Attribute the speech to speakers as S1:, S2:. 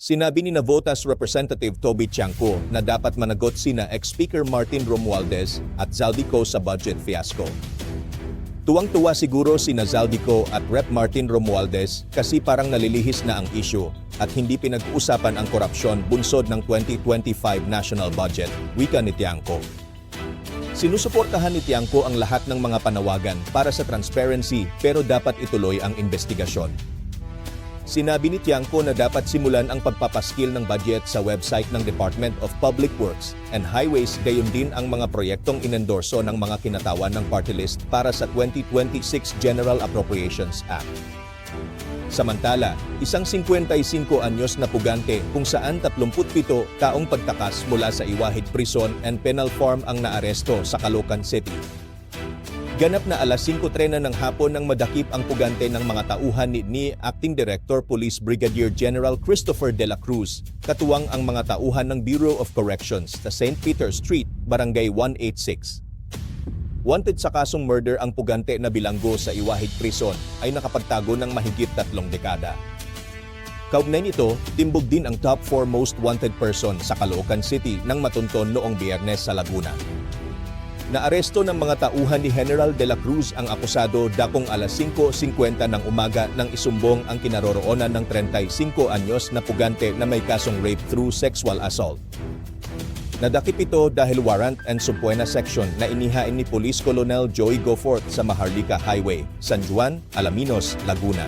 S1: Sinabi ni Navotas Representative Toby Tiangco na dapat managot sina ex-Speaker Martin Romualdez at Zaldico sa budget fiasco. Tuwang-tuwa siguro sina Zaldico at Rep. Martin Romualdez kasi parang nalilihis na ang issue at hindi pinag-uusapan ang korupsyon bunsod ng 2025 national budget, wika ni Tiangco. Sinusuportahan ni Tiangco ang lahat ng mga panawagan para sa transparency pero dapat ituloy ang investigasyon. Sinabi ni Tiangco na dapat simulan ang pagpapaskil ng budget sa website ng Department of Public Works and Highways gayon din ang mga proyektong inendorso ng mga kinatawan ng party list para sa 2026 General Appropriations Act. Samantala, isang 55 anyos na pugante kung saan 37 taong pagtakas mula sa Iwahid Prison and Penal Farm ang naaresto sa Caloocan City. Ganap na alas 5:30 ng hapon nang madakip ang pugante ng mga tauhan ni Acting Director Police Brigadier General Christopher De La Cruz, katuwang ang mga tauhan ng Bureau of Corrections sa St. Peter Street, Barangay 186. Wanted sa kasong murder ang pugante na bilanggo sa Iwahid Prison ay nakapagtago ng mahigit 3 dekada. Kaugnay nito, timbog din ang top 4 most wanted person sa Caloocan City nang matunton noong Biyernes sa Laguna. Naaresto ng mga tauhan ni General De La Cruz ang akusado dakong alas 5:50 ng umaga nang isumbong ang kinaroroonan ng 35 anyos na pugante na may kasong rape through sexual assault. Nadakip ito dahil warrant and subpoena section na inihain ni Police Colonel Joey Goforth sa Maharlika Highway, San Juan, Alaminos, Laguna.